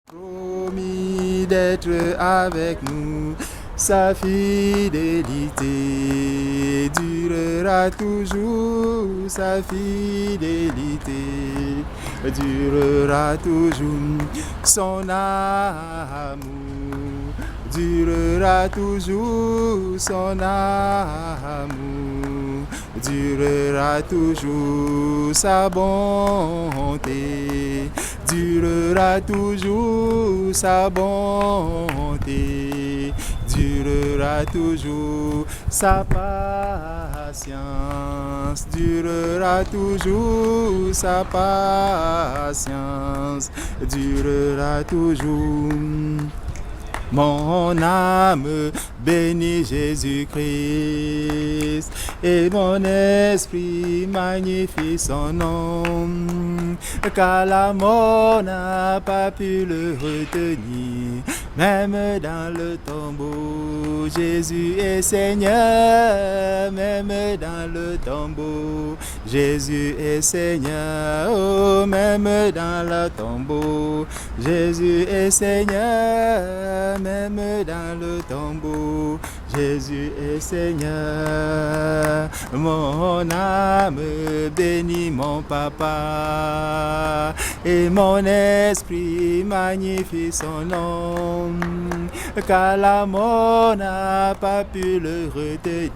Promis d'être avec nous, sa fidélité durera toujours, sa fidélité durera toujours, son amour durera toujours, son amour durera toujours, sa bonté durera toujours, sa bonté durera toujours, sa patience durera toujours, sa patience durera toujours. Mon âme bénit Jésus-Christ et mon esprit magnifie son nom, car la mort n'a pas pu le retenir, même dans le tombeau. Jésus est Seigneur, même dans le tombeau. Jésus est Seigneur, oh, même dans le tombeau. Jésus est Seigneur, même dans le tombeau. Jésus est Seigneur. Mon âme bénit mon papa et mon esprit magnifie son nom, car la mort n'a pas pu le retenir,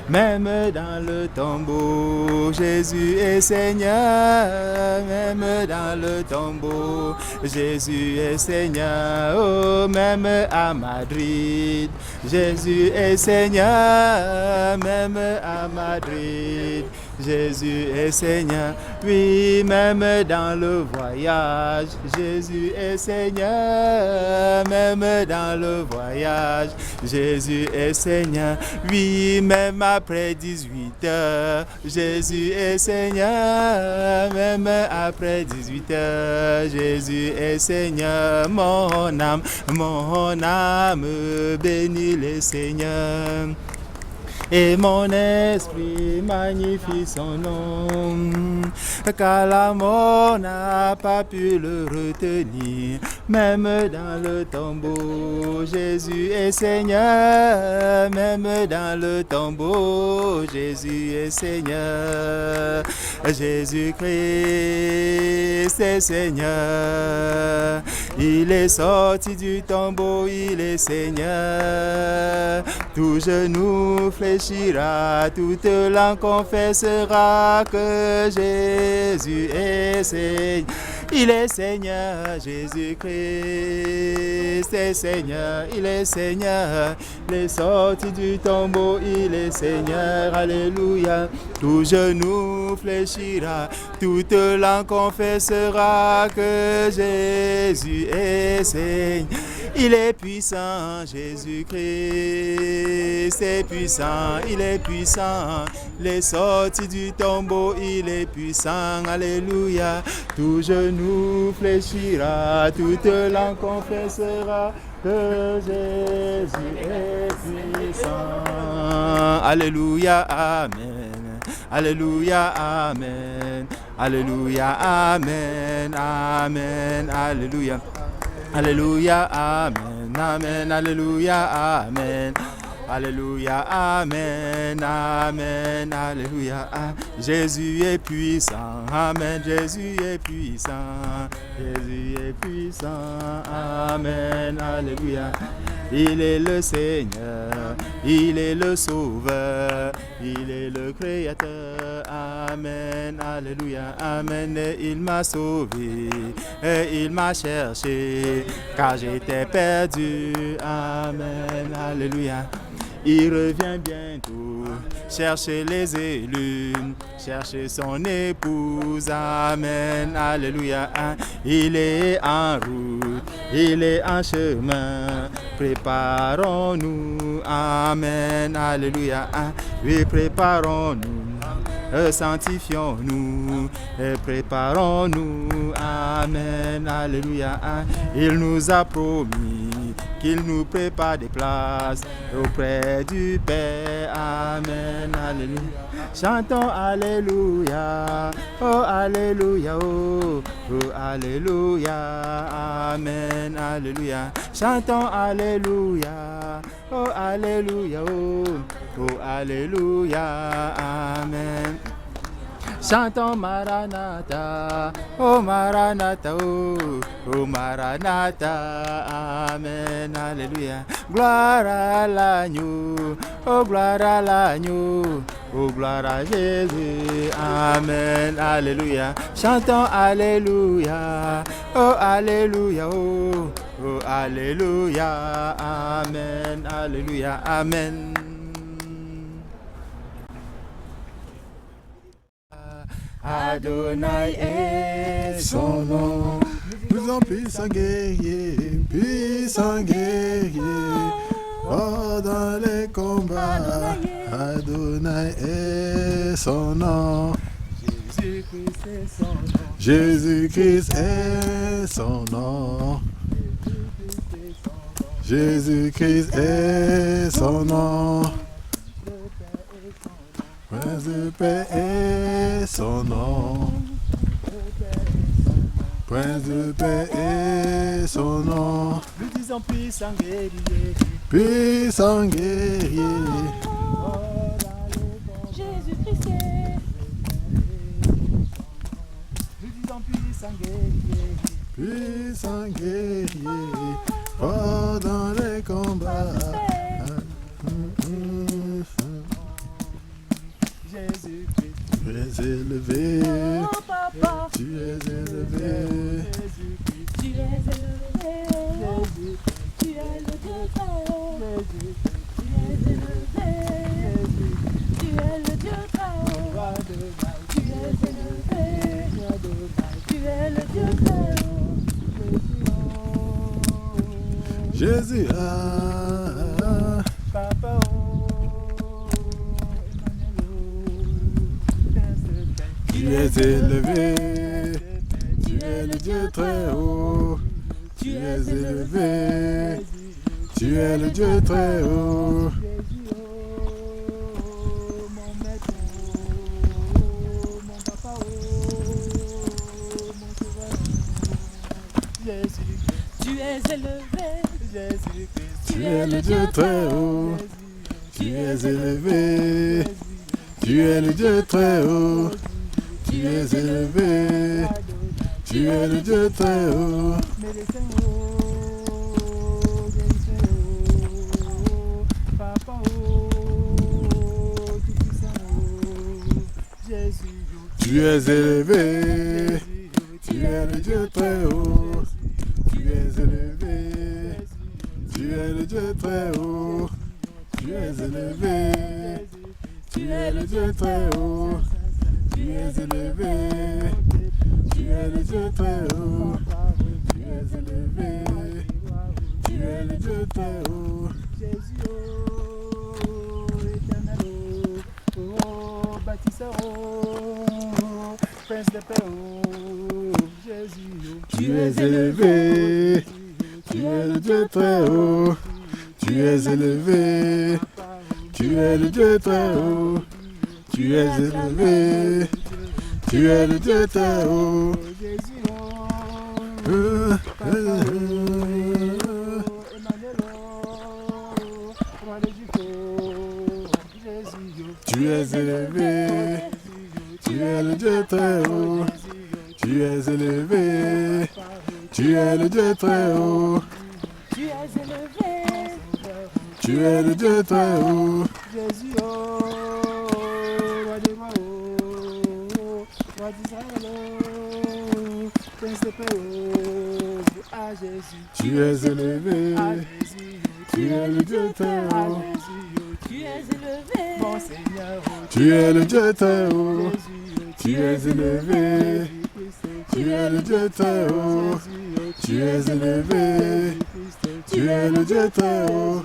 même dans le tombeau. Jésus est Seigneur, même dans le tombeau. Jésus est Seigneur, oh, même à Madrid. Jésus est Seigneur, même à Madrid. Jésus est Seigneur, oui, même dans le voyage. Jésus est Seigneur, même dans le voyage. Jésus est Seigneur, oui, même après 18 heures. Jésus est Seigneur, même après 18 heures. Jésus est Seigneur, mon âme bénit le Seigneur. Et mon esprit magnifie son nom, car la mort n'a pas pu le retenir, même dans le tombeau. Jésus est Seigneur, même dans le tombeau. Jésus est Seigneur. Jésus-Christ est Seigneur. Il est sorti du tombeau, il est Seigneur. Tout genou fléchira, toute langue confessera que Jésus est Seigneur. Il est Seigneur, Jésus-Christ est Seigneur, il est Seigneur. Il est sorti du tombeau, il est Seigneur, alléluia. Tout genou fléchira, toute langue confessera que Jésus est Seigneur. Il est puissant, Jésus-Christ est puissant, il est puissant. Il est sorti du tombeau, il est puissant, alléluia. Tout genou fléchira, toute langue confessera que Jésus est puissant. Alléluia, amen. Alléluia, amen. Alléluia, amen, amen, alléluia. Alléluia, amen, amen, alléluia, amen. Alléluia, amen, amen, alléluia. Jésus est puissant, amen, Jésus est puissant. Jésus est puissant, amen, alléluia. Il est le Seigneur, il est le Sauveur, il est le Créateur, amen, alléluia, amen. Et il m'a sauvé, et il m'a cherché, car j'étais perdu, amen, alléluia. Il revient bientôt, chercher les élus, chercher son épouse, amen, alléluia. Il est en route, il est en chemin, préparons-nous, amen, alléluia. Oui, préparons-nous, sanctifions-nous, préparons-nous, amen, alléluia. Il nous a promis qu'il nous prépare des places auprès du Père, amen, alléluia. Chantons alléluia, Oh, alléluia, oh, oh, alléluia, amen, alléluia. Chantons alléluia, oh, alléluia, oh, oh, alléluia, amen. Chantons Maranatha, oh Maranatha, oh Maranatha, amen, alléluia. Gloire à l'agneau, oh gloire à l'agneau, oh gloire à Jésus, amen, alléluia. Chantons alléluia, oh alléluia, oh, oh alléluia, amen, alléluia, amen. Adonai est son nom. Nous en puissants guerriers, oh dans les combats. Adonai est son nom. Jésus-Christ est son nom. Jésus-Christ est son nom. Jésus-Christ est son nom. Prince de paix est son nom. Prince de paix est son nom. Nous disons puissant guerrier. Puissant guerrier. Jésus-Christ est. Nous disons puissant guerrier. Puissant guerrier. Fort dans les combats. Jésus-Christ. Tu es élevé. Oh papa. Tu es élevé. Jésus-Christ. Tu es élevé. Tu es le Dieu très haut. Tu es élevé. Tu es le Dieu très haut. Tu es élevé. Tu es le Dieu très haut. Jésus a. Papa, oh, Tu es élevé. Tu es le Dieu très haut. Tu es élevé. Tu es le Dieu très haut. mon maître, mon papa, mon sauveur, Jésus-Christ, Tu es élevé. Jésus-Christ, Tu es le Dieu très haut. Tu es élevé. Tu es le Dieu très haut. Tu es élevé. Tu es le Dieu très haut. Papa, tout puissant, Jésus, Tu es élevé. Tu es le Dieu très haut. Tu es élevé. Tu es le Dieu très haut. Tu es élevé. Tu es le Dieu très haut. Tu es élevé. Tu es le Dieu très haut. Tu es élevé. Tu es le Dieu très haut. Jésus, oh, éternel, oh, bâtisseur, oh, prince de paix, oh, Jésus, oh. Tu es élevé. Tu es le Dieu très haut. Tu es élevé. Tu es le Dieu très haut. Tu es élevé. Tu es le Dieu très haut. Jésus, oh, Emmanuel, Emmanuel, oh, roi des Juifs, Jésus, oh. tu es élevé. Tu es le Dieu très haut. Tu es élevé. Tu es le Dieu très haut. Tu es élevé. Tu es le Dieu très haut. Jésus, oh, roi des rois, oh, roi d'Israël, oh, prince de paix, oh, à Jésus, Tu es élevé. à Jésus, Tu es le Dieu très à haut. Jésus, Tu es élevé. mon Seigneur, oh, Tu es le Dieu très haut. Jésus, Tu es élevé. Tu es le Dieu très haut. Tu es élevé. Tu es le Dieu très haut.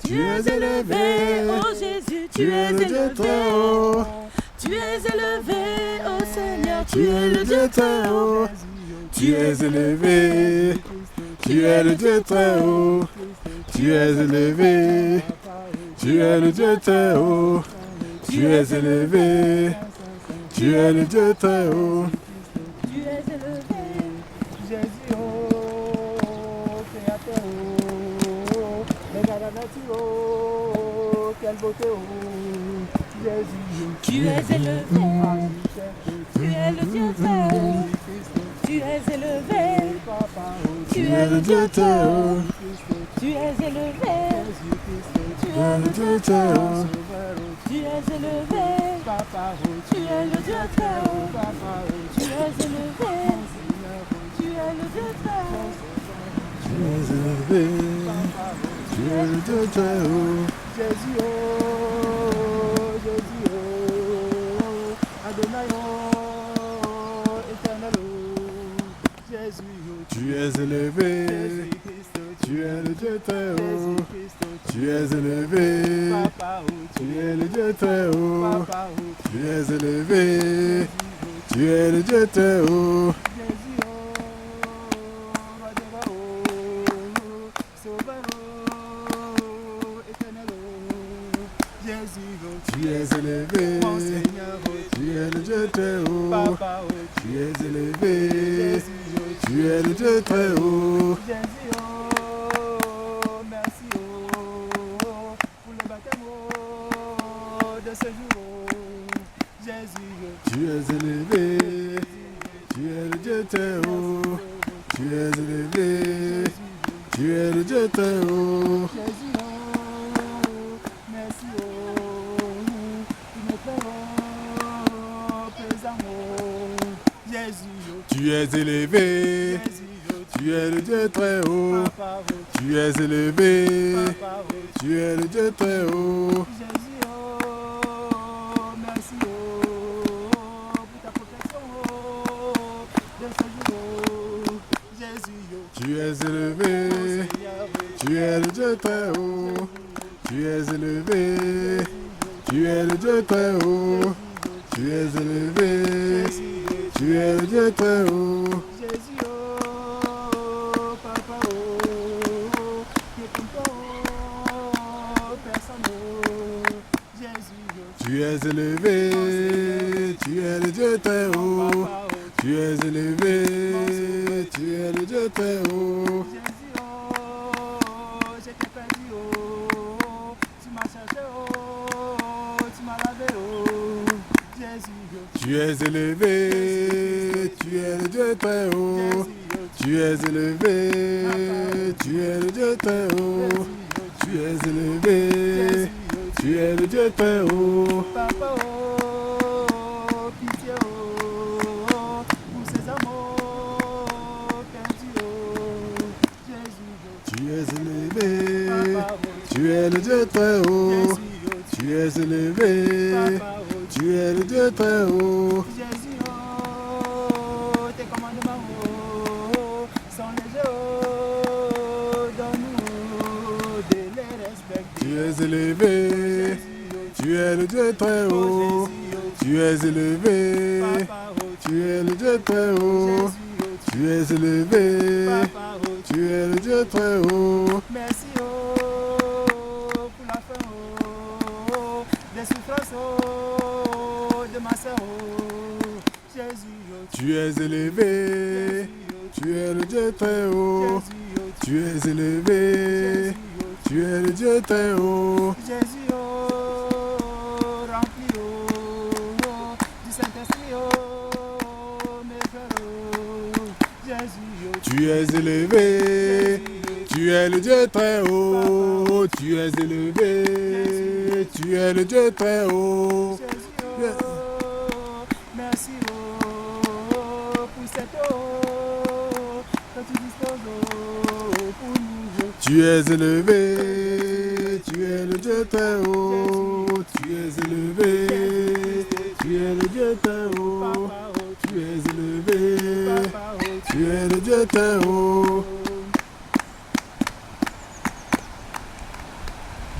Tu es élevé. Oh Jésus, Tu es le Dieu très haut. Tu es élevé, oh Seigneur, Tu es le Dieu très haut. Tu es élevé. Tu es le Dieu très haut. Tu es élevé. Tu es le Dieu très haut. Tu es élevé. Tu es le Dieu très haut. Tu es élevé. Jésus, oh, créateur, oh, regarde la nature, oh, quelle beauté, oh, Jésus, Tu es élevé. Tu es le Dieu très haut. Tu es élevé. Tu es le Dieu très haut. Tu es élevé. Tu es le Dieu très haut. Tu es élevé. Tu es le Dieu très haut. Tu es élevé. Tu es le Dieu très haut. Tu es élevé. Tu es le Dieu très haut. Jésus, oh, Jésus, oh, Adonai, oh, éternel, oh, Jésus, oh, Tu es élevé. Jésus-Christ, Tu es le Dieu très haut. Jésus-Christ, Tu es élevé. Papa, oh, Tu es le Dieu très haut. Papa, oh, Tu es élevé. Tu es le Dieu très haut. Jésus, oh, roi des rois, oh, sauveur, oh, éternel, oh, Jésus, oh, Tu es élevé. mon Seigneur, oh, Tu es le Dieu très haut. Papa, oh, Tu es élevé. Jésus, oh, Tu es le Dieu très haut. Jésus, oh, merci, oh, pour le baptême, oh, de ce jour, oh, Jésus, oh, Tu es élevé. Tu es le Dieu très haut. Tu es élevé. Tu es le Dieu très haut. Jésus, oh, merci, oh, tu me fais, oh, présent, oh, Jésus, oh, Tu es élevé. Jésus, oh, Tu es le Dieu très haut. Papa, oh, Tu es élevé. Papa, oh, Tu es le Dieu très haut. Jésus, oh, merci, oh, pour ta protection, oh, de ce jour, oh, Jésus, oh, Tu es élevé. Seigneur, oh, Tu es le Dieu très haut. Tu es élevé. Tu es le Dieu très haut. Tu es élevé. Tu es le Dieu très haut. Jésus, oh, Papa, oh, qui est comme toi, oh, personne, oh, Jésus, oh, Tu es élevé. Tu es le Dieu très haut. Papa, oh, Tu es élevé. Tu es le Dieu très haut. Jésus, oh, j'étais perdu, oh, tu m'as cherché, oh, tu m'as lavé, oh, Jésus, oh, Tu es élevé. Tu es le Dieu très haut. Jésus, oh, Tu es élevé. Tu es le Dieu très haut. Tu es élevé. Tu es le Dieu très haut. Papa, oh, pitié, oh, pour ces amours perdus, oh, Jésus, oh, Tu es élevé. Papa, oh, Tu es le Dieu très haut. Jésus, oh, Tu es élevé. Papa, oh, Tu es le Dieu très haut. Jésus, oh, tes commandements, oh, sont légers, oh, donne-nous de les respecter. Tu es élevé. Tu es le Dieu très haut. Tu es élevé. Papa, oh, Tu es le Dieu très haut. Tu es élevé. Papa, oh, Tu es le Dieu très haut. merci, oh, pour la fin, oh, des souffrances, oh, de ma sœur, oh, Jésus, oh, Tu es élevé. Tu es le Dieu très haut. Tu es élevé. Tu es le Dieu très haut. Jésus, oh, rempli, oh, du Saint-Esprit, oh, mes frères, oh, Jésus, oh, Tu es élevé. Tu es le Dieu très haut. Tu es élevé. Tu es le Dieu très haut. Jésus, oh, merci, oh, pour cette eau que tu disposes, oh, pour nous, Tu es élevé. Tu es le Dieu très haut. Tu es élevé. Tu es le Dieu très haut. Papa, oh, Tu es élevé. Papa, oh, Tu es le Dieu très haut.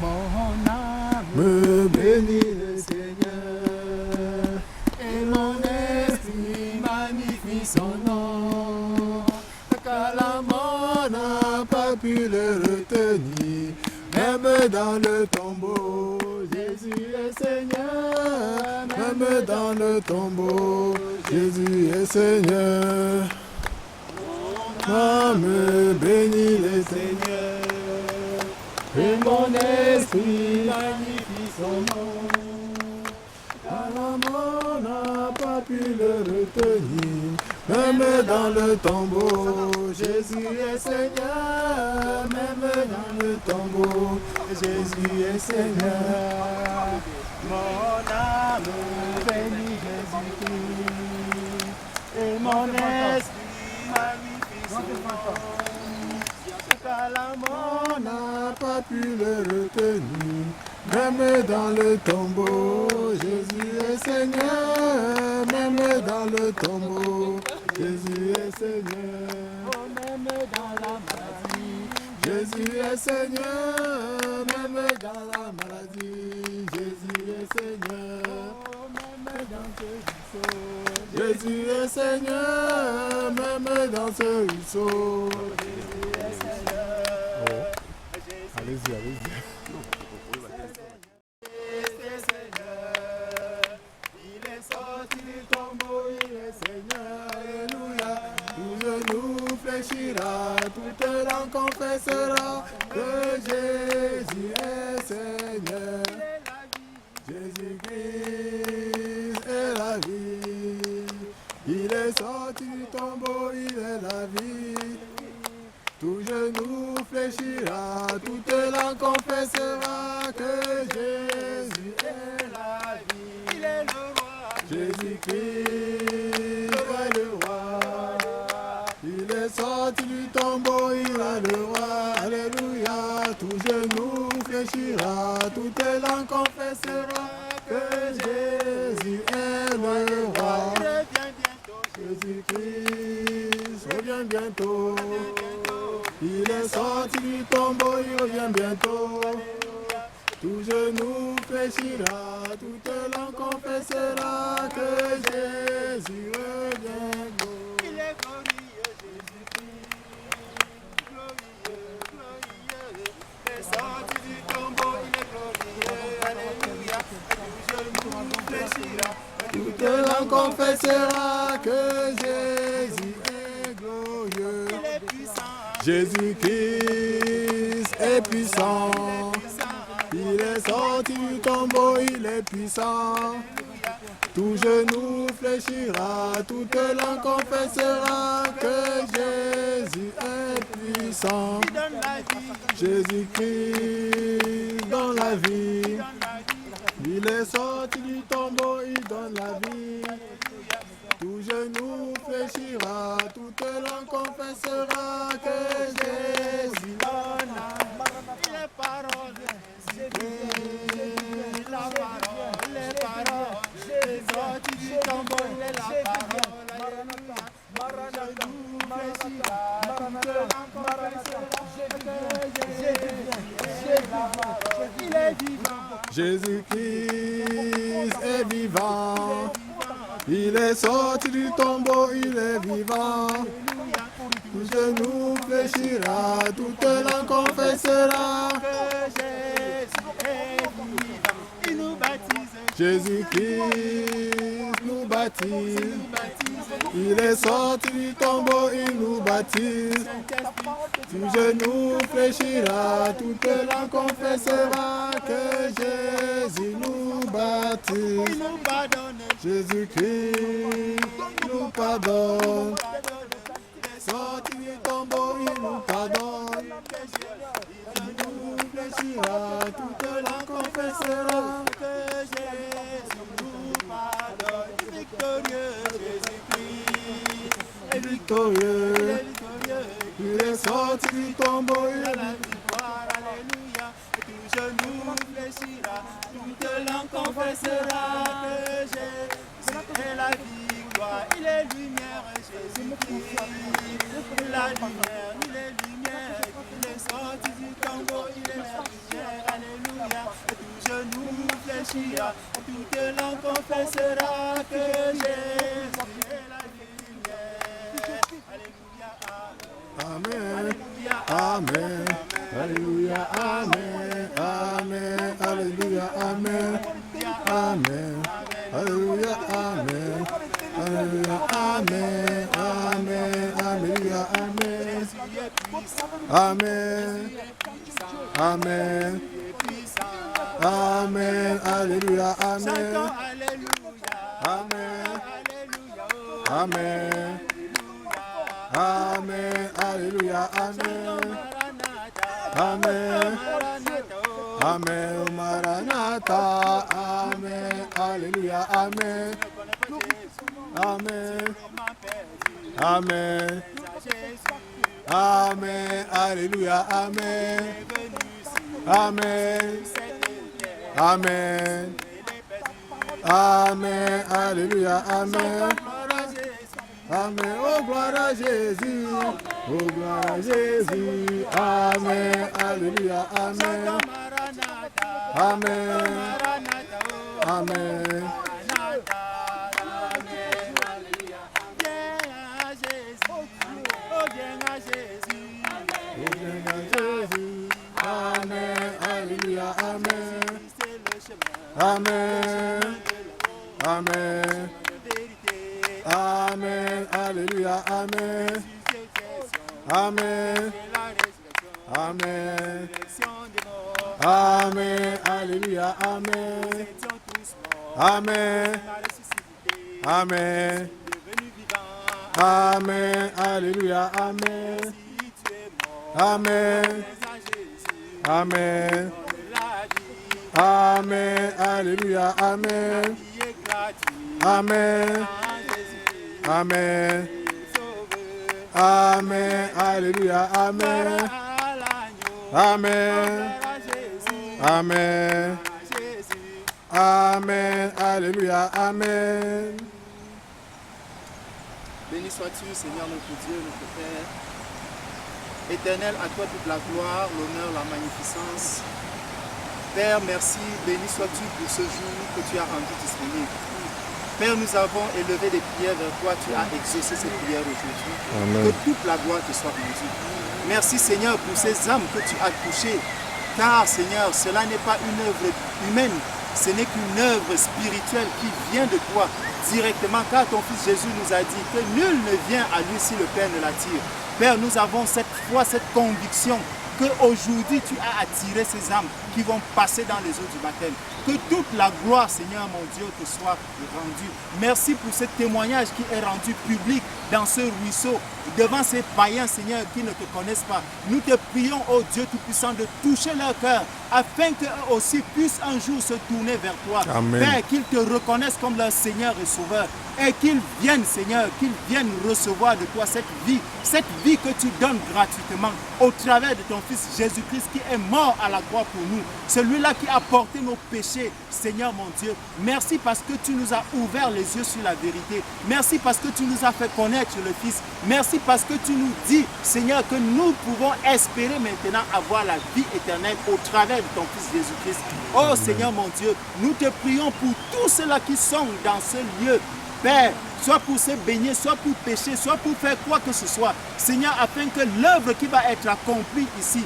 mon âme Me bénis le Seigneur, et mon esprit magnifie son nom, car la mort n'a pas pu le retenir, même dans le tombeau. Jésus est Seigneur, même dans le le tombeau, Jésus est Seigneur. Âme bénis le Seigneur, et mon esprit magnifie son nom. Car la mort n'a pas pu le retenir, même dans le tombeau, Jésus est Seigneur. Même dans le tombeau, Jésus est Seigneur. Mon âme bénit Jésus-Christ, et mon esprit magnifie son nom. Car la mort n'a pas pu le retenir, même dans le tombeau, Jésus est Seigneur. Même dans le tombeau, Jésus est Seigneur. Oh, même dans la maladie, Jésus est Seigneur. Même dans la maladie, Jésus est Seigneur. oh, même dans ce ruisseau, Jésus est Seigneur. Même dans ce ruisseau. Jésus est Seigneur. Allez-y, allez-y. Il est sorti du tombeau, il est Seigneur. Alléluia. Tout genou fléchira, toute langue confessera que Jésus est Seigneur. Jésus-Christ est la vie. Il est sorti du tombeau, il est la vie. Tout genou fléchira, toute langue confessera que Jésus est la vie. Il est le roi. Jésus-Christ est le roi. Il est sorti du tombeau, il est le roi. Alléluia. Tout genou fléchira, toute langue confessera que Jésus est le roi. Jésus-Christ revient bientôt. Il est sorti du tombeau, il revient bientôt. Tout genou fléchira, toute langue confessera que Jésus revient. Il est glorieux, Jésus-Christ. Glorieux, glorieux. Il est sorti du tombeau, il est glorieux. Alléluia. Tout genou fléchira. Toute langue confessera que Jésus est glorieux. Il est puissant. Jésus-Christ est puissant. Il est sorti du tombeau, il est puissant. Tout genou fléchira, toute langue confessera que Jésus est puissant. Il donne la vie. Jésus-Christ donne la vie. Il donne la vie. Il est sorti du tombeau, il donne la vie. Tout genou fléchira, toute langue confessera que Jésus donne la vie. Il est parole. La parole, les paroles. Il est sorti du tombeau, il est la parole. Alléluia. Genou fléchira. Toute langue confessera que Jésus est la parole. Il est vivant. Jésus-Christ est vivant. Il est sorti du tombeau, il est vivant. Tout genou fléchira, toute langue confessera Que Jésus est vivant. Il nous baptise. Jésus-Christ nous baptise. Nous baptise. Il est sorti du tombeau, il nous baptise. Tout genou fléchira, toute langue confessera que Jésus nous baptise. Il nous pardonne. Jésus-Christ nous pardonne. Il est Sorti du tombeau, il nous pardonne. Il nous fléchira, toute langue confessera que Jésus nous pardonne. Victorieux, Jésus-Christ est victorieux. victorieux. Il est sorti du tombeau, Il a la victoire, alléluia. Tout genou fléchira, toute langue confessera que Jésus est la victoire. Il est lumière, Jésus-Christ. La lumière, il est lumière. Il est sorti du tombeau, il est la lumière, alléluia. Tout genou fléchira, toute langue confessera que Jésus est la lumière. Alléluia, Amen. Amen. Alléluia. Amen. Amen. Alléluia. Amen. Amen. Alléluia. Amen. Amen. Amen. Amen. Alléluia. Amen. Amen. Amen. Amen. Alléluia. Amen. Amen. Amen. Maranatha. Amen. Alléluia. Amen. Amen. Amen. Amen. Alléluia. Amen. Amen. Amen. Amen. Alléluia. Amen. Amen. Oh, gloire à Jésus. Oh, gloire à Jésus. Amen. Alléluia. Amen. Amen. Amen. Amen. Alléluia. Amen. Amen. Amen. Amen. Alléluia. Amen. Amen. Amen. Amen. Alléluia. Amen. Amen. Amen. Amen. Alléluia. Amen. Amen. Amen. Amen. Alléluia. Amen. Amen. Amen. Amen. Alléluia. Amen. Amen. Amen. Amen. Alléluia. Amen. Béni sois-tu, Seigneur notre Dieu, notre Père. Éternel, à toi toute la gloire, l'honneur, la magnificence. Père, merci, béni sois-tu pour ce jour que tu as rendu disponible. Père, nous avons élevé des prières vers toi, tu as exaucé ces prières aujourd'hui. Que toute la gloire te soit rendue. Merci Seigneur pour ces âmes que tu as touchées. Car Seigneur, cela n'est pas une œuvre humaine, ce n'est qu'une œuvre spirituelle qui vient de toi directement. Car ton Fils Jésus nous a dit que nul ne vient à lui si le Père ne l'attire. Père, nous avons cette foi, cette conviction qu'aujourd'hui tu as attiré ces âmes qui vont passer dans les eaux du baptême. Que toute la gloire, Seigneur mon Dieu, te soit rendue. Merci pour ce témoignage qui est rendu public dans ce ruisseau, devant ces païens, Seigneur, qui ne te connaissent pas. Nous te prions, ô Dieu Tout-Puissant, de toucher leur cœur, afin qu'eux aussi puissent un jour se tourner vers toi. Amen. Père, qu'ils te reconnaissent comme leur Seigneur et Sauveur, et qu'ils viennent, Seigneur, qu'ils viennent recevoir de toi cette vie que tu donnes gratuitement au travers de ton Fils Jésus-Christ qui est mort à la croix pour nous. Celui-là qui a porté nos péchés, Seigneur mon Dieu. Merci parce que tu nous as ouvert les yeux sur la vérité. Merci parce que tu nous as fait connaître le Fils. Merci parce que tu nous dis, Seigneur, que nous pouvons espérer maintenant avoir la vie éternelle au travers de ton Fils Jésus-Christ. Oh Seigneur mon Dieu, nous te prions pour tous ceux-là qui sont dans ce lieu, Père, soit pour se baigner, soit pour pécher, soit pour faire quoi que ce soit. Seigneur, afin que l'œuvre qui va être accomplie ici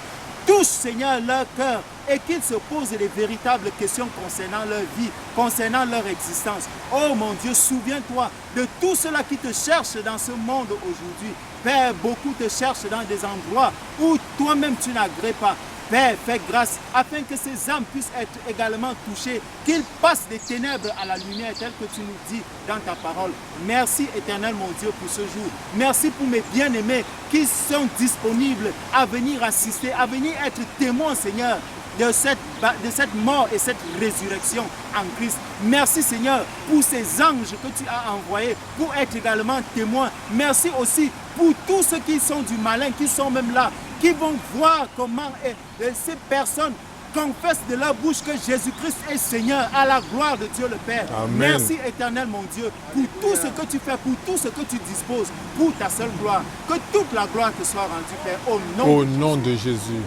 touche, Seigneur, leur cœur et qu'ils se posent les véritables questions concernant leur vie, concernant leur existence. Oh mon Dieu, souviens-toi de tous ceux-là qui te cherchent dans ce monde aujourd'hui. Père, beaucoup te cherchent dans des endroits où toi-même tu n'agrées pas. Père, fais grâce afin que ces âmes puissent être également touchées, qu'ils passent des ténèbres à la lumière telle que tu nous dis dans ta parole. Merci éternel mon Dieu pour ce jour. Merci pour mes bien-aimés qui sont disponibles à venir assister, à venir être témoins, Seigneur, de cette mort et cette résurrection en Christ. Merci Seigneur pour ces anges que tu as envoyés pour être également témoins. Merci aussi pour tous ceux qui sont du malin, qui sont même là, qui vont voir comment ces personnes confessent de leur bouche que Jésus-Christ est Seigneur à la gloire de Dieu le Père. Amen. Merci éternel mon Dieu pour tout ce que tu fais, pour tout ce que tu disposes, pour ta seule gloire. Que toute la gloire te soit rendue, Père, au nom de Jésus.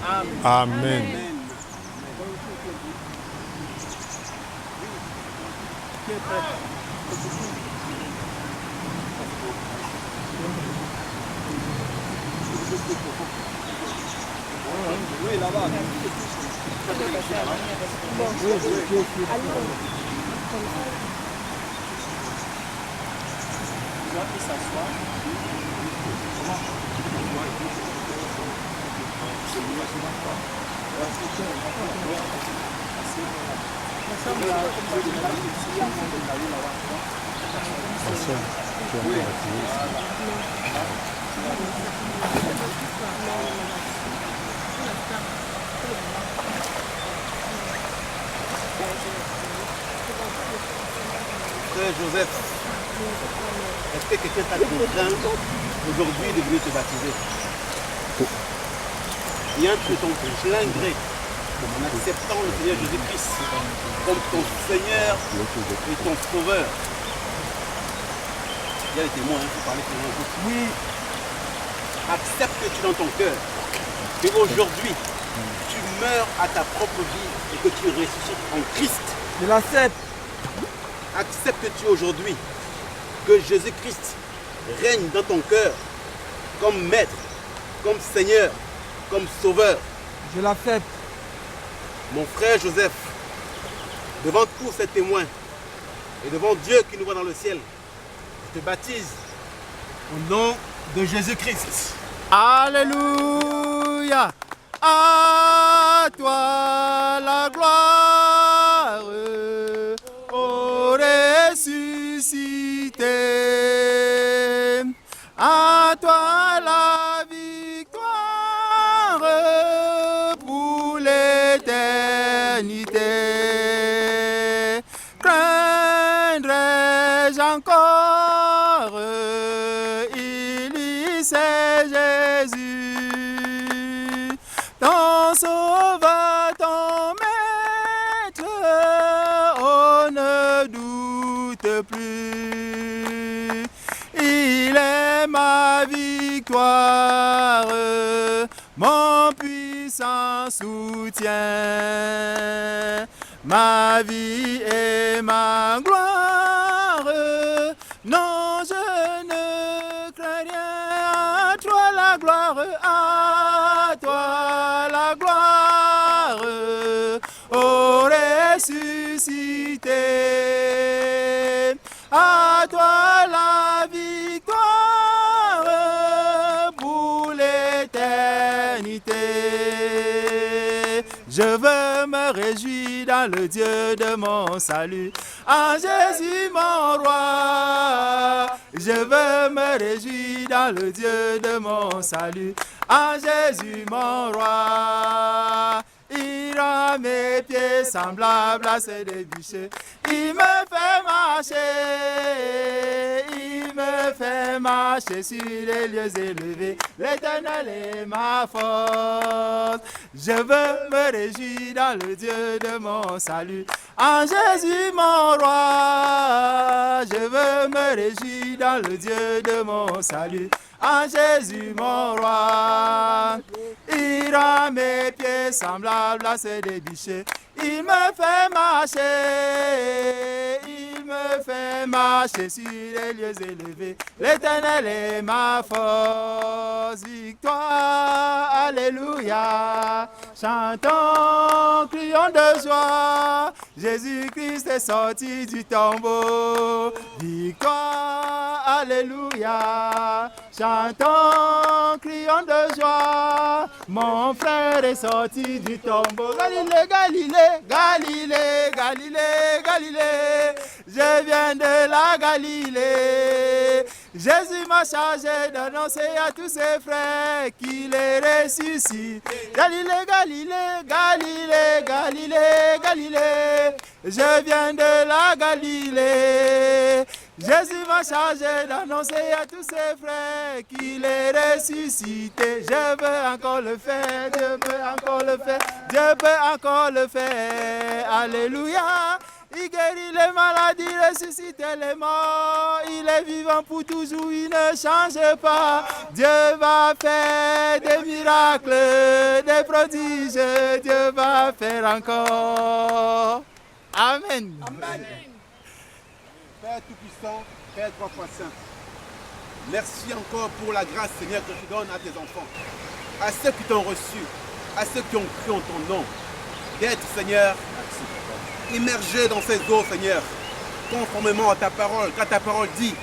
Amen. Amen. Qui est prêt? Oui, là-bas. Frère Joseph, est-ce que quelqu'un t'a contraint aujourd'hui de venir te baptiser? Rien que ton plein gré, en acceptant le Seigneur Jésus-Christ comme ton Seigneur et ton Sauveur. Il y a les témoins qui parlaient pour nous. Oui. Acceptes-tu dans ton cœur qu'aujourd'hui, tu meurs à ta propre vie et que tu ressuscites en Christ? Je l'accepte. Acceptes-tu aujourd'hui que Jésus-Christ règne dans ton cœur comme maître, comme Seigneur, comme Sauveur? Je l'accepte. Mon frère Joseph, devant tous ces témoins et devant Dieu qui nous voit dans le ciel, je te baptise au nom de Jésus-Christ. Alléluia. À toi la gloire, ô ressuscité. À toi la victoire pour l'éternité. Craindrais-je encore, il c'est Jésus, ton sauveur, ton maître, on ne doute plus. Il est ma victoire, mon puissant soutien, ma vie et ma gloire. Non, je ne crains rien. À toi la gloire, à toi la gloire, ô ressuscité. À toi la victoire pour l'éternité. Je veux me réjouir dans le Dieu de mon salut, en Jésus mon roi. Je veux me réjouir dans le Dieu de mon salut, en Jésus mon roi. Il rend mes pieds semblables à ceux des bûchers. Il me fait marcher sur les lieux élevés. L'Éternel est ma force. Je veux me réjouir dans le Dieu de mon salut, en Jésus mon roi. Je veux me réjouir dans le Dieu de mon salut, en Jésus mon roi. Il rend mes pieds semblables à ceux des bichets. Il me fait marcher sur les lieux élevés. L'Éternel est ma force. Victoire, alléluia. Chantons, crions de joie. Jésus-Christ est sorti du tombeau. Victoire, alléluia. Chantons, crions de joie. Mon frère est sorti du tombeau. Galilée, Galilée, Galilée, Galilée, Galilée. Je viens de la Galilée. Jésus m'a chargé d'annoncer à tous ses frères qu'il est ressuscité. Galilée, Galilée, Galilée, Galilée, Galilée. Je viens de la Galilée. Jésus m'a chargé d'annoncer à tous ses frères qu'il est ressuscité. Je veux encore le faire, Dieu peut encore le faire, Dieu peut encore le faire. Alléluia. Il guérit les maladies, ressuscite les morts. Il est vivant pour toujours, il ne change pas. Dieu va faire des miracles, des prodiges. Dieu va faire encore. Amen. Amen. Père Tout-Puissant, Père trois fois saint, merci encore pour la grâce, Seigneur, que tu donnes à tes enfants, à ceux qui t'ont reçu, à ceux qui ont cru en ton nom, d'être, Seigneur, immergés dans ces eaux, Seigneur, conformément à ta parole, car ta parole dit,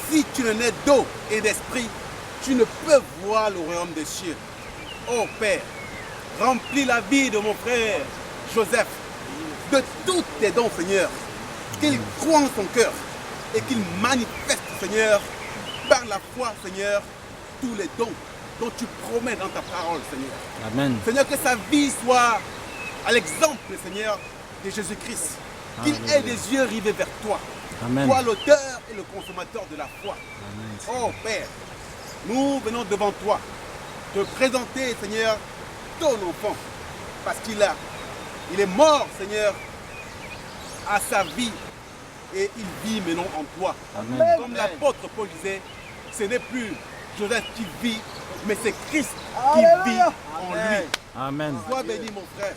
si tu ne nais d'eau et d'esprit, tu ne peux voir le royaume des cieux. Oh Père, remplis la vie de mon frère Joseph de tous tes dons, Seigneur. Qu'il croit en son cœur et qu'il manifeste, Seigneur, par la foi, Seigneur, tous les dons dont tu promets dans ta parole, Seigneur. Amen. Seigneur, que sa vie soit à l'exemple, Seigneur, de Jésus-Christ. Qu'il ait des yeux rivés vers toi. Amen. Toi, l'auteur et le consommateur de la foi. Amen. Oh Père, nous venons devant toi te présenter, Seigneur, ton enfant. Parce qu'il est mort, Seigneur, à sa vie. Et il vit maintenant en toi. Amen. Comme l'apôtre Paul disait, ce n'est plus Joseph qui vit, mais c'est Christ qui vit en lui. Amen. Sois béni, mon frère,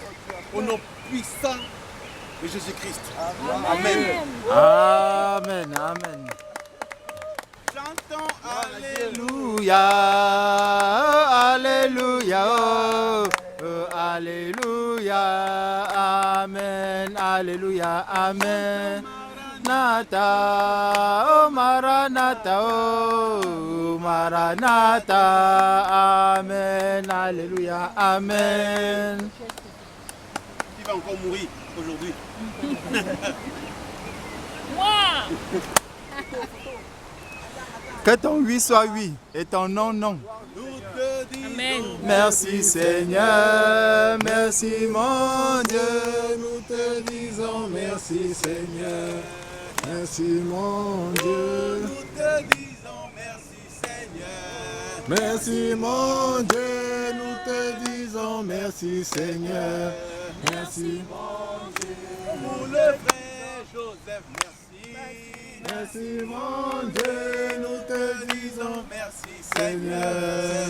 au nom puissant de Jésus-Christ. Amen. Amen. Amen. Chantons Alléluia. Alléluia. Oh, alléluia. Amen. Alléluia. Amen. Maranatha, oh Maranatha, oh Maranatha, Amen, Alléluia, Amen. Qui va encore mourir aujourd'hui? Que ton oui soit oui et ton non, non. Nous te disons Amen. Merci Seigneur, merci mon Dieu. Nous te disons merci Seigneur. Merci mon Dieu. Nous te disons merci Seigneur. Merci mon Dieu. Nous te disons merci Seigneur. Merci Pour le frère Joseph, merci. Merci mon Dieu. Nous te disons Merci Seigneur.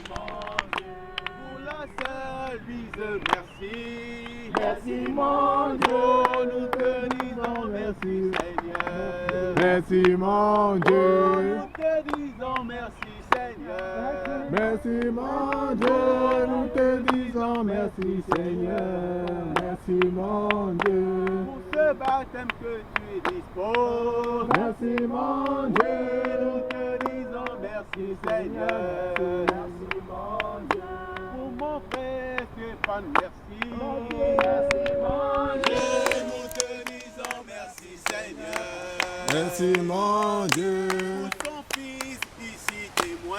Pour la sœur Louise, merci. Merci mon Dieu. Nous te disons merci Seigneur. Merci mon Dieu. Nous te disons merci Seigneur. Merci mon Dieu. Nous te disons merci Seigneur. Merci mon Dieu. Pour ce baptême que tu disposes. Merci mon Dieu. Nous te disons merci Seigneur. Merci mon Dieu. Pour mon frère Stéphane, merci. Merci mon Dieu. Nous te disons merci Seigneur. Merci mon Dieu. Pour ton fils ici témoin.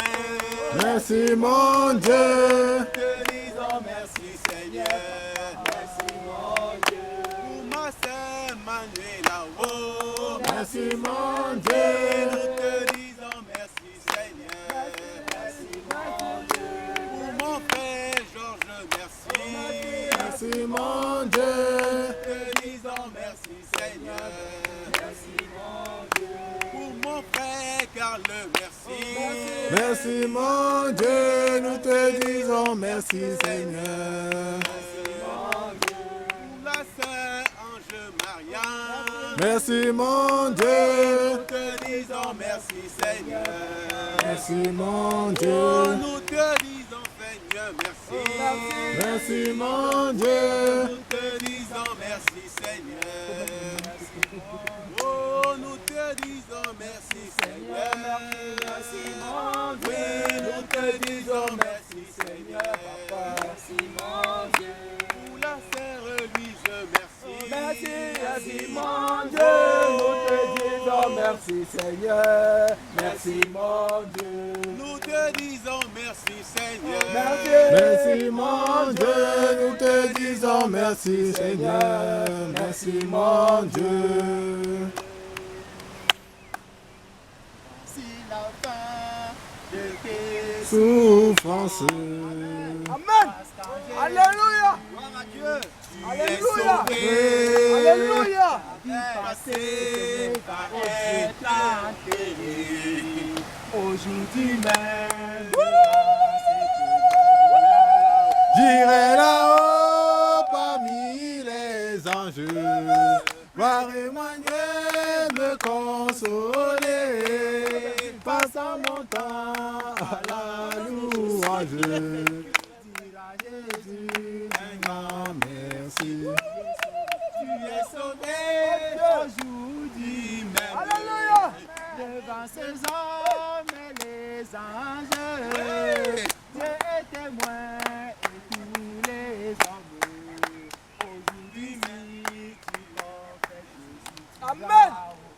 Merci mon Dieu. Nous te disons merci Seigneur. Merci mon Dieu. Pour ma sœur Manuela, oh. Merci mon Nous Dieu. te disons merci Seigneur. Merci mon Dieu. Pour mon frère Georges, merci. Merci mon Dieu. Nous te disons merci Seigneur. Merci mon Dieu. Pour mon frère Carl, merci. Merci mon Dieu. Nous te disons merci Seigneur. Pour la sœur Ange Marianne. Merci mon Dieu. Nous te disons merci Seigneur. Merci mon Oh, Dieu. nous te disons Seigneur merci. Merci mon Dieu. Nous te disons merci Seigneur. Oh, nous te disons merci Seigneur. Oui, nous te disons merci Seigneur. Merci mon Dieu. Pour la sœur Louise, merci. Merci mon Dieu, nous te disons merci Seigneur. Merci mon Dieu. Nous te disons merci Seigneur. Merci mon Dieu. Nous te disons merci Seigneur. Merci mon Dieu. Si la fin de tes Souffrance. Amen. Alléluia. gloire à Dieu, Alléluia. Sauvé. Alléluia. Passé par être enterré. aujourd'hui même. J'irai là-haut parmi les anges, voir Emmanuel me consoler, passant mon temps à la louange. Dire à Jésus un grand merci. Tu es sauvé aujourd'hui même. Alléluia. Devant ces hommes et les anges, Dieu est témoin et tous les hommes. Aujourd'hui, tu confesses Jésus. Amen.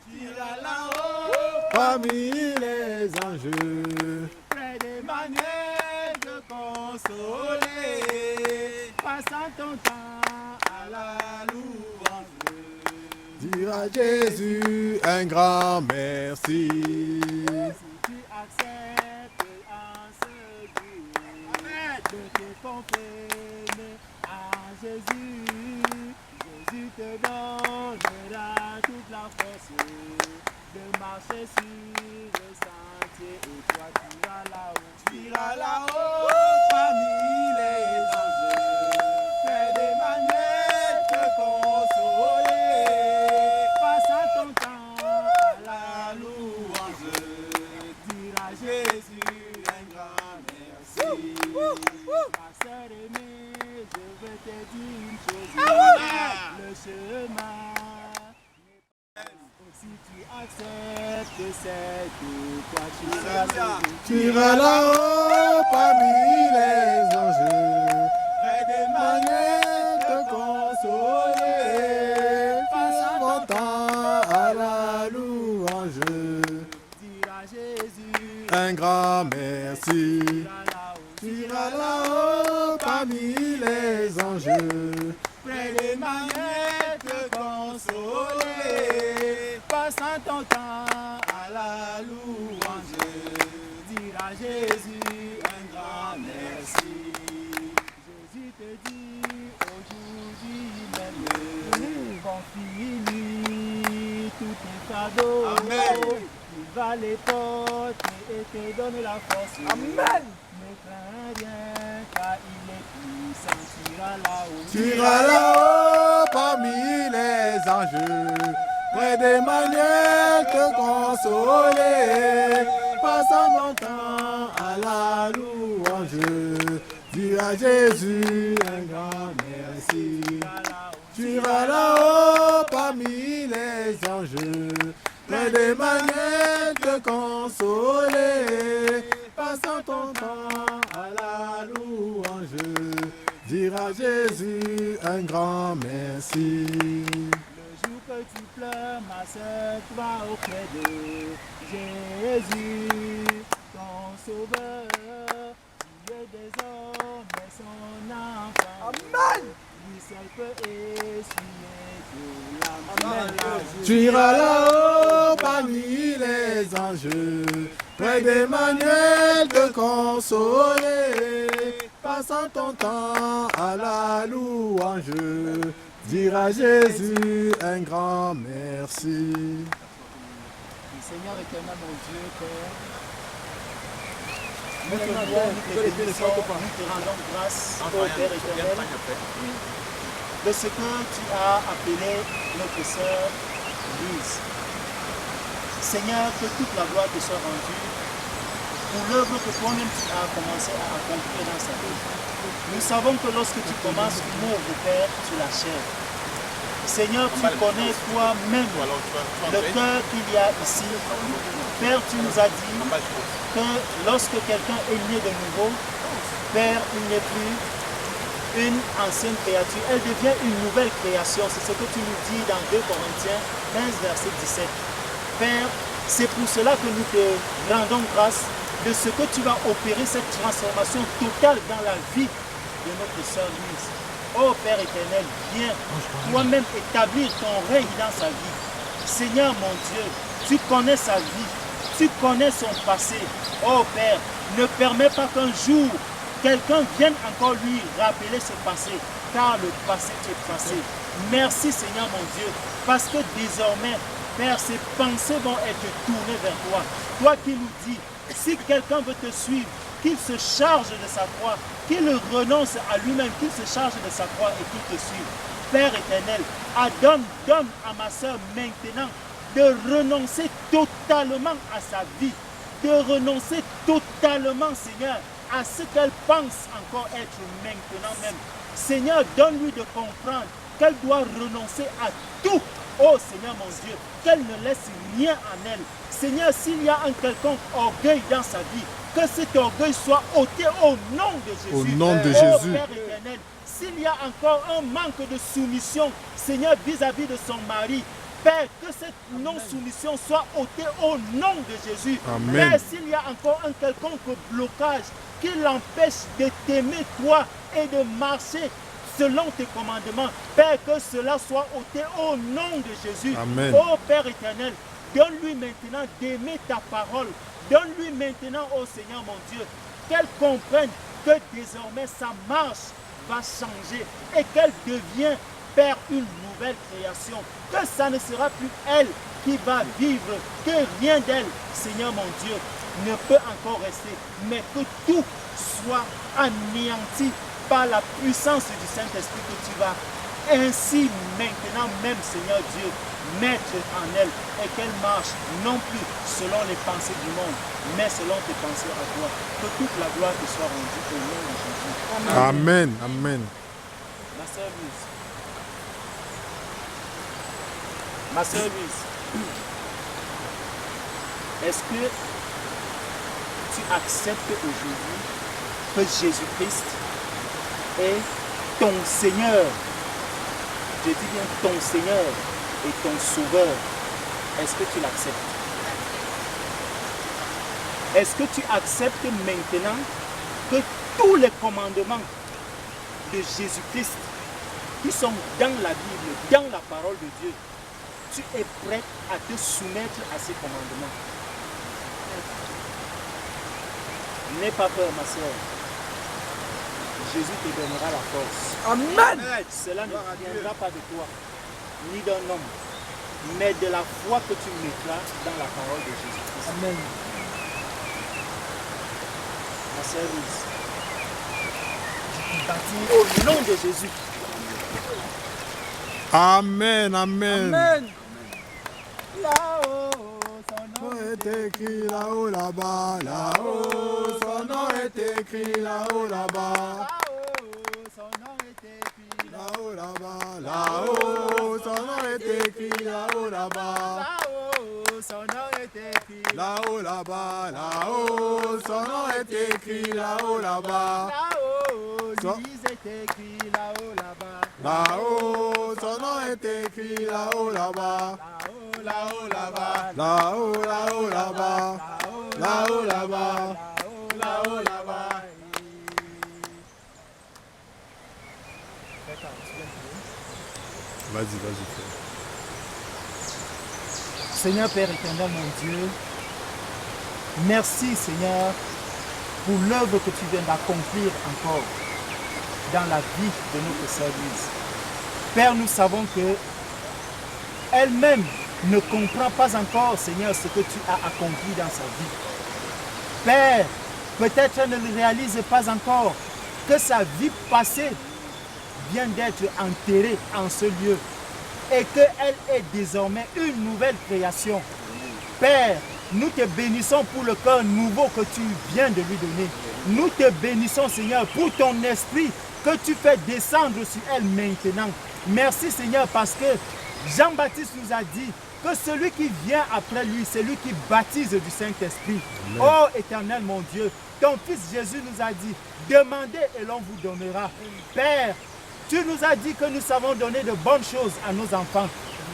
Tu iras là-haut, Parmi les anges, près des manières de consoler, passant ton temps à la louange. dire à Jésus un grand merci. Si tu acceptes en ce jour de te confiner à Jésus, Jésus te donnera toute la force de marcher sur le sentier et toi tu iras là-haut. Tu iras là-haut parmi les anges, près des manières de consoler, passant ton temps à la louange, dire à Jésus un grand merci. Ma sœur aimée, je veux te dire une chose, le chemin. Si tu acceptes cette toi tu seras Tu iras là-haut parmi les anges, près des manière de consoler, passant mon temps à la louange. dire à Jésus Un grand merci. Tu iras là-haut parmi les anges, près des manières de consoler, passant ton temps à la louange, dire à Jésus un grand merci. Jésus te dit aujourd'hui même, confie-lui tous tes fardeaux. Amen. Il va les porter et te donne la force. Amen. Ne crains rien car il est puissant, tu iras là-haut. tu iras là-haut parmi les anges, près des manières de consoler, passant mon temps à la louange. Dis à Jésus un grand merci. Tu iras là-haut parmi les anges, près des manières de consoler, passant ton temps à la louange. Dire à Jésus un grand merci. Le jour que tu pleures, ma soeur, tu vas auprès de Jésus, ton sauveur. Tu es des hommes, mais son enfant. Amen. Lui seul peut essuyer de la Amen. Tu iras là-haut parmi les anges, près des manuels de consoler, passant ton temps à la louange. Dire à Jésus un grand merci. Seigneur éternel, mon Dieu, Père, nous te louons, nous te bénissons, nous te rendons grâce, ô Père éternel, de ce que tu as appelé notre sœur Louise. Seigneur, que toute la gloire te soit rendue pour l'œuvre que toi-même tu as commencé à accomplir dans sa vie. Nous savons que lorsque tu commences une œuvre, Père, tu l'achèves. Seigneur, tu connais toi-même le cœur qu'il y a ici. Père, tu nous as dit que lorsque quelqu'un est né de nouveau, Père, il n'est plus une ancienne créature, elle devient une nouvelle création. C'est ce que tu nous dis dans 2 Corinthiens 15, verset 17. Père, c'est pour cela que nous te rendons grâce de ce que tu vas opérer cette transformation totale dans la vie de notre sœur Louise. Oh Père éternel, viens toi-même établir ton règne dans sa vie. Seigneur mon Dieu, tu connais sa vie, tu connais son passé. Oh Père, ne permets pas qu'un jour quelqu'un vienne encore lui rappeler ce passé, car le passé est passé. Merci Seigneur mon Dieu, parce que désormais, Père, ces pensées vont être tournées vers toi. Toi qui nous dis, si quelqu'un veut te suivre, qu'il se charge de sa croix, qu'il renonce à lui-même, qu'il se charge de sa croix et qu'il te suive. Père éternel, donne à ma soeur maintenant de renoncer totalement à sa vie, de renoncer totalement, Seigneur, à ce qu'elle pense encore être maintenant même. Seigneur, donne-lui de comprendre qu'elle doit renoncer à tout. Oh Seigneur mon Dieu, qu'elle ne laisse rien en elle. Seigneur, s'il y a un quelconque orgueil dans sa vie, que cet orgueil soit ôté au nom de Jésus. Au nom de Oh, Jésus. Père éternel, s'il y a encore un manque de soumission, Seigneur, vis-à-vis de son mari, Père, que cette non-soumission soit ôtée au nom de Jésus. Amen. Père, s'il y a encore un quelconque blocage qui l'empêche de t'aimer toi et de marcher selon tes commandements, Père, que cela soit ôté au nom de Jésus. Amen. Oh Père éternel, donne-lui maintenant d'aimer ta parole. Donne-lui maintenant, oh Seigneur mon Dieu, qu'elle comprenne que désormais sa marche va changer et qu'elle devient, Père, une nouvelle création. Que ça ne sera plus elle qui va vivre, que rien d'elle, Seigneur mon Dieu, ne peut encore rester, mais que tout soit anéanti par la puissance du Saint-Esprit que tu vas ainsi maintenant même, Seigneur Dieu, mettre en elle et qu'elle marche non plus selon les pensées du monde, mais selon tes pensées à toi. Que toute la gloire te soit rendue au nom de Jésus. Amen. Amen. Ma sœur Louise. Ma sœur Louise. Est-ce que tu acceptes aujourd'hui que Jésus-Christ est ton Seigneur? Je dis bien ton Seigneur et ton Sauveur. Est-ce que tu l'acceptes? Est-ce que tu acceptes maintenant que tous les commandements de Jésus-Christ qui sont dans la Bible, dans la parole de Dieu, tu es prêt à te soumettre à ces commandements? N'aie pas peur, ma soeur. Jésus te donnera la force. Amen. Cela ne viendra pas de toi, ni d'un homme, mais de la foi que tu mettras dans la parole de Jésus-Christ. Amen. Ma sœur Louise, au nom de Jésus. Amen. Amen. Amen. Là-haut, son Son nom nom est écrit là-haut, là-bas, là-haut. Son nom est écrit là-haut, là-bas. là-haut, son nom est écrit Là-haut, là-bas, là-haut. Son nom est écrit là-haut, là-bas. là-haut, son nom est écrit Là-haut, là-bas, là-haut. Son nom est écrit là-haut, là-bas. là-haut, Son- l'Église est écrit là-haut, là-bas. Là-haut, son nom est écrit là-haut, là-bas. Là-haut, là-haut, là-bas. Là-haut, là-haut, là-bas. Là-haut, là-bas. Là-haut, là-bas. Vas-y, vas-y. Seigneur Père éternel, mon Dieu, merci Seigneur pour l'œuvre que tu viens d'accomplir encore dans la vie de notre sœur Louise. Père, nous savons que elle-même ne comprend pas encore, Seigneur, ce que tu as accompli dans sa vie. Père, peut-être elle ne le réalise pas encore que sa vie passée vient d'être enterrée en ce lieu et qu'elle est désormais une nouvelle création. Père, nous te bénissons pour le cœur nouveau que tu viens de lui donner. Nous te bénissons, Seigneur, pour ton esprit que tu fais descendre sur elle maintenant. Merci, Seigneur, parce que Jean-Baptiste nous a dit que celui qui vient après lui, c'est lui qui baptise du Saint-Esprit. Oh, éternel, mon Dieu, ton Fils Jésus nous a dit, demandez et l'on vous donnera. Père, tu nous as dit que nous savons donner de bonnes choses à nos enfants.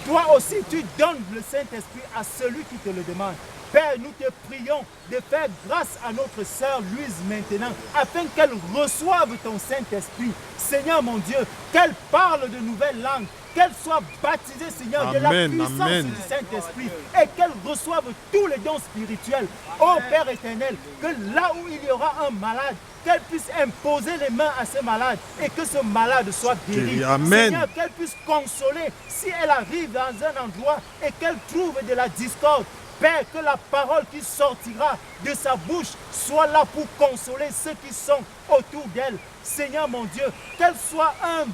Toi aussi, tu donnes le Saint-Esprit à celui qui te le demande. Père, nous te prions de faire grâce à notre sœur Louise maintenant, afin qu'elle reçoive ton Saint-Esprit. Seigneur mon Dieu, qu'elle parle de nouvelles langues, qu'elle soit baptisée, Seigneur, de la Amen, puissance amen. du Saint-Esprit et qu'elle reçoive tous les dons spirituels. Ô Père éternel, que là où il y aura un malade, qu'elle puisse imposer les mains à ce malade et que ce malade soit guéri. Amen. Seigneur, qu'elle puisse consoler si elle arrive dans un endroit et qu'elle trouve de la discorde. Père, que la parole qui sortira de sa bouche soit là pour consoler ceux qui sont autour d'elle. Seigneur mon Dieu, qu'elle soit un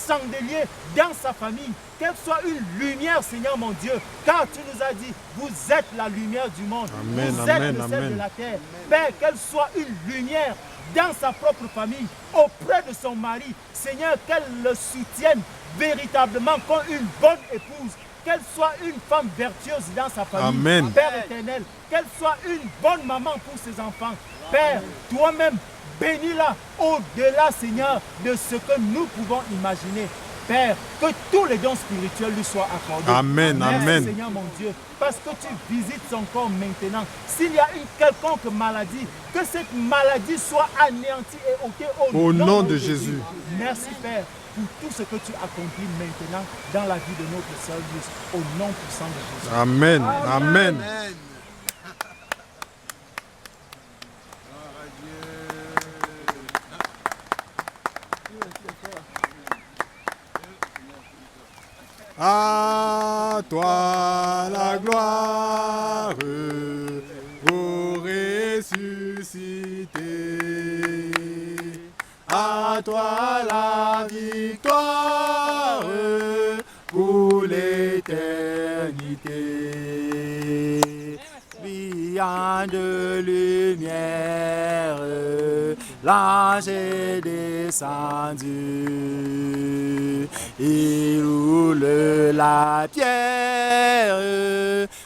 chandelier dans sa famille, qu'elle soit une lumière, Seigneur mon Dieu, car tu nous as dit, vous êtes la lumière du monde, Amen, vous amen, êtes le sel amen. de la terre. Père, qu'elle soit une lumière dans sa propre famille, auprès de son mari. Seigneur, qu'elle le soutienne véritablement comme une bonne épouse, qu'elle soit une femme vertueuse dans sa famille. Amen. Père éternel, qu'elle soit une bonne maman pour ses enfants. Père, toi-même, bénis-la au-delà, Seigneur, de ce que nous pouvons imaginer. Père, que tous les dons spirituels lui soient accordés. Amen, Merci, amen. Seigneur mon Dieu, parce que tu visites son corps maintenant. S'il y a une quelconque maladie, que cette maladie soit anéantie et ôtée Au nom de Jésus. Merci Père pour tout ce que tu accomplis maintenant dans la vie de notre sœur Luce, au nom puissant de Jésus. Amen, amen. Amen. À toi la gloire, ô ressuscité. À toi la victoire pour l'éternité. Brillant de lumière, l'ange est descendu. Il roule la pierre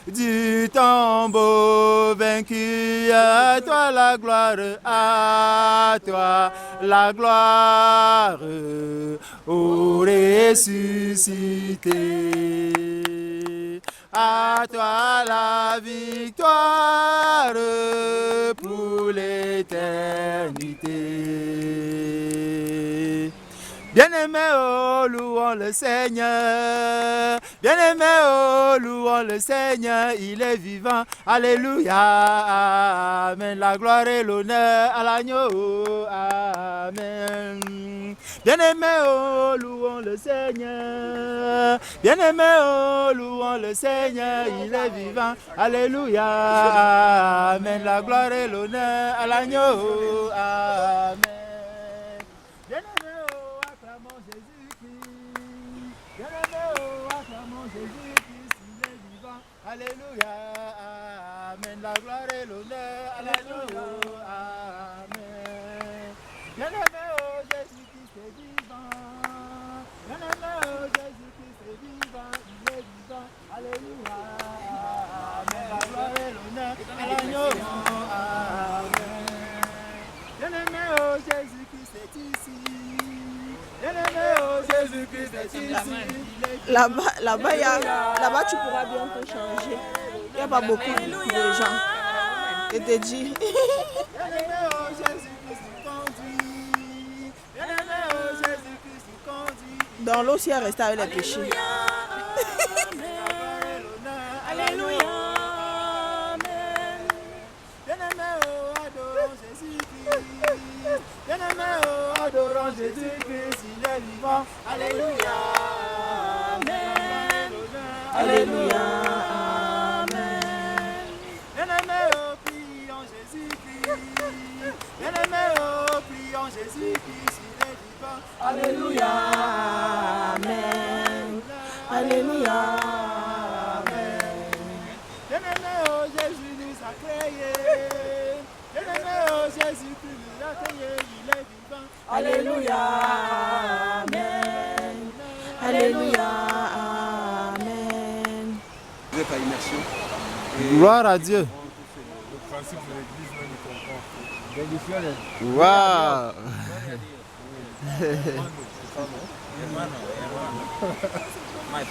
du tombeau vaincu. À toi la gloire, à toi la gloire, ô ressuscité. À toi la victoire pour l'éternité. Bien-aimé, oh, louons le Seigneur. Bien-aimé, oh, louons le Seigneur. Il est vivant. Alléluia. Amen. La gloire et l'honneur à l'agneau. Amen. Bien-aimé, oh, louons le Seigneur. Bien-aimé, oh, louons le Seigneur. Il est vivant. Alléluia. Amen. La gloire et l'honneur à l'agneau. Amen. Bien-aimé, oh, acclamons Jésus-Christ. Bien-aimé, oh, acclamons Jésus-Christ. Il est vivant. Alléluia. Amen. La gloire et l'honneur à l'agneau. Amen. Bien-aimé, oh, Jésus-Christ est vivant. Bien-aimé, oh, Jésus-Christ est vivant. Il est vivant. Alléluia. Amen. La gloire et l'honneur à l'agneau. Amen. Bien-aimé, oh, Jésus-Christ est ici. Bien-aimé, oh, Jésus-Christ est ici. Là-bas, tu pourras bientôt changer. Il n'y a pas beaucoup de gens. Et te dis. Bien-aimé, oh, Jésus-Christ nous conduit. Bien-aimé, oh, Jésus-Christ nous conduit. Dans l'eau, si elle reste avec les péchés. Alléluia. Amen. Bien-aimé, oh, adorons Jésus-Christ. Bien-aimé, oh, adorons Jésus-Christ. Il est vivant. Alléluia. Amen. Alléluia. Amen. Bien-aimé, oh, prions Jésus-Christ. Bien-aimé, oh, prions Jésus-Christ. Il est vivant. Alléluia. Amen. Alléluia. Bien-aimé, oh, Jésus nous a créés. Bien-aimé, oh, Jésus nous a créés. Il est vivant. Alléluia. Amen. Alléluia. Amen. Vous êtes à immersion. Gloire à Dieu. Le principe de l'église, même, il comprend. Waouh.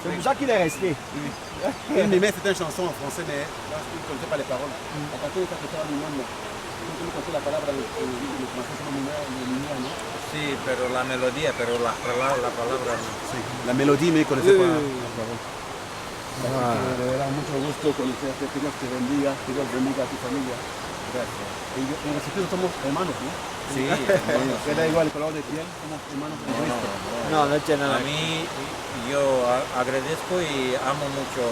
C'est pour ça qu'il est resté. Il m'aimait certaines chansons en français, mais là, je ne connaissais pas les paroles. À partir de ça, c'était un nom. Vous connaissez la palabra de français, c'est lumière, non? Sí, pero la melodía, pero la palabra no. Sí. La mélodie, mais je ne connaissais pas la parole. De verdad, mucho gusto conocerte. Que Dios te bendiga, que Dios bendiga a tu familia. Gracias. En nosotros somos hermanos, ¿no? Sí, hermanos. Da igual el color de piel, somos hermanos en Cristo. No tiene nada. A mí, yo agradezco y amo mucho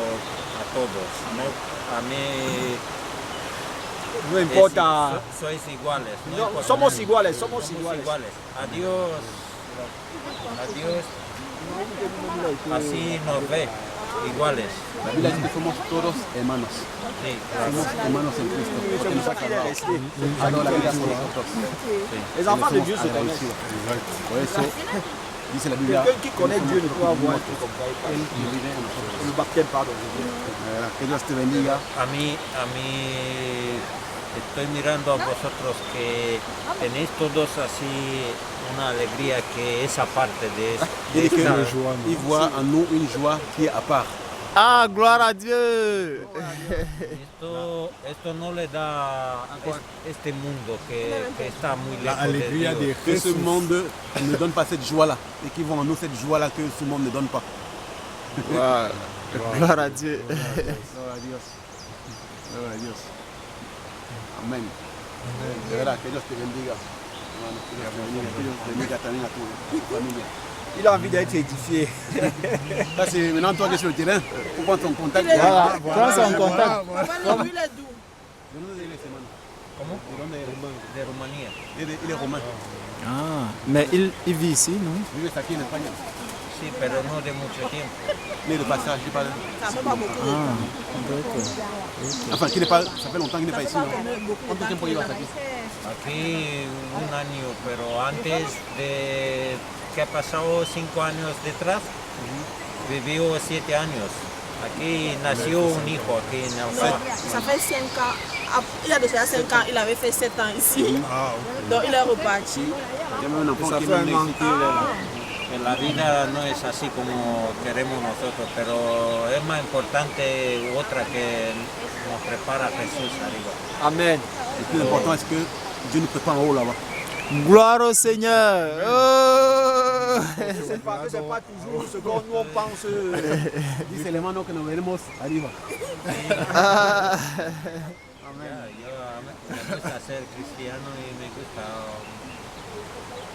a todos. ¿No? A mí No importa. sois iguales. No No, importa. somos iguales, somos Somos iguales. iguales. Adiós. Adiós. Así nos ve. Iguales. La Biblia dice que somos todos hermanos. Sí, Somos hermanos en Cristo. C'est Porque pour nos ça ha qu'il est salvado. resté. Ha dado la vida por nosotros. Les enfants de Dieu se Somos connaissent. agradecidos. Por eso Dice la Biblia. Quelqu'un qui connaît Dieu ne peut avoir un truc comme ça. Le baptême, pardon. Que Dios te bendiga. A mí estoy mirando a vosotros que tenéis todos así una alegría que esa parte de Il dit que esta- il voit en nous une joie qui est à part. Ah, gloire à Dieu. esto no le da este mundo que está muy La lejos de alegría Dios. de Que ce Jesús. monde ne donne pas cette joie-là. Et qui voit en nous cette joie-là que ce monde ne donne pas. Gloire à Dieu. Gloria a Dios. Gloria a Dios. Amén. De verdad, que Dios te bendiga. Hermano, que Dios te bendiga. Que Dios bendiga también a tu familia. Il a envie d'être édifié. Ça, c'est maintenant toi qui es sur le terrain. Pour prendre ton contact. Voilà, prends son contact. Papa, lui, il est doux. ¿De dónde eres, hermano? ¿Cómo? ¿De dónde eres? De Rumanía. Il est romain. Ah, mais il vit ici, non? Vives aquí en España. Sí, pero no de mucho tiempo. Mais de passage, je parle. Ça fait pas beaucoup. Ah, d'accord. Enfin, qui n'est pas, ça fait longtemps qu'il n'est pas ici, non? ¿Cuánto tiempo llevas aquí? Aquí un año, pero antes de que ha pasado 5 años detrás, vivió 7 años. Aquí nació un hijo aquí en Alcalá. Ça fait 5 ans. Il y a déjà 5 ans, il avait fait 7 ans ici. Donc il est reparti. Il y a même un enfant qui est fait un né an ici. qu'il est là. Que la vida no es así como queremos nosotros, pero es más importante otra que nos prepara Jesús arriba. Amen. Le plus important, est-ce que Dieu nous prépare en haut là-bas? Gloire au Seigneur. Oh. C'est pas toujours ce que nous on pense. Dice el hermano que nos veremos arriba. Ah. Me gusta ser cristiano y me gusta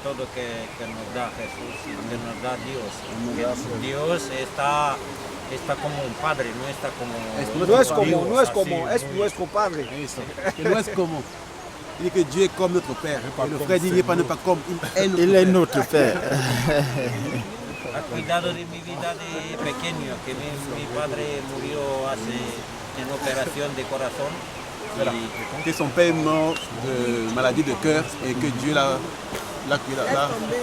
todo que nos da Jesús y que nos da Dios. Que Dios está como un padre, no está como... No es como Dios, nuestro así, padre. Eso. Que no es como. Il dit que Dieu est comme notre Père. Et le frère dit, il n'est pas comme, Il est notre Père. Ha cuidado de mi vida de pequeño, que mi padre murió en operación de corazón. Voilà. Que son père est mort de maladie de cœur et que Dieu l'a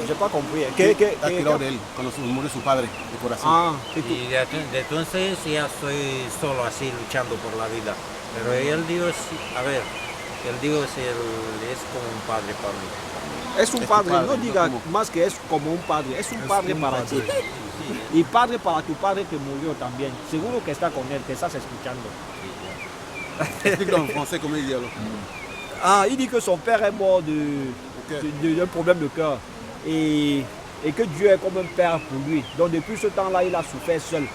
J'ai pas compris. cuidado de él cuando murió su padre de corazón. Ah, Y de entonces ya estoy solo así luchando por la vida. Pero el Dios, a ver, el Dios es como un padre para mí. es un padre. No diga más que es como un padre. Es un padre para ti. Y padre para tu padre que murió también. Seguro que está con él, que estás escuchando. Explique-le en français comment il dit alors. Ah, il dit que son père est mort d'un problème de cœur. Et que Dieu est comme un père pour lui. Donc depuis ce temps-là, il a souffert seul.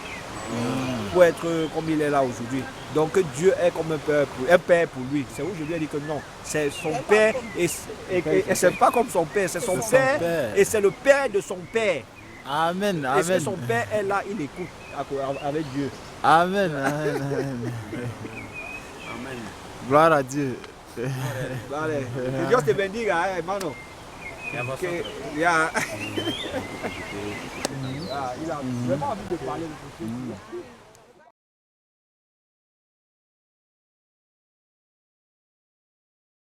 Pour être comme il est là aujourd'hui. Donc que Dieu est comme un père pour lui. C'est où je lui ai dit que non, c'est son père et c'est pas comme son père, c'est son père et c'est le père de son père. Amen, Et que amen. son père est là, il écoute avec Dieu. Amen, amen, amen. Amen. Gloire à Dieu. Vale. Que Dios te bendiga, hermano. Y a vosotros. Que, ya. Il a vraiment envie de parler de ce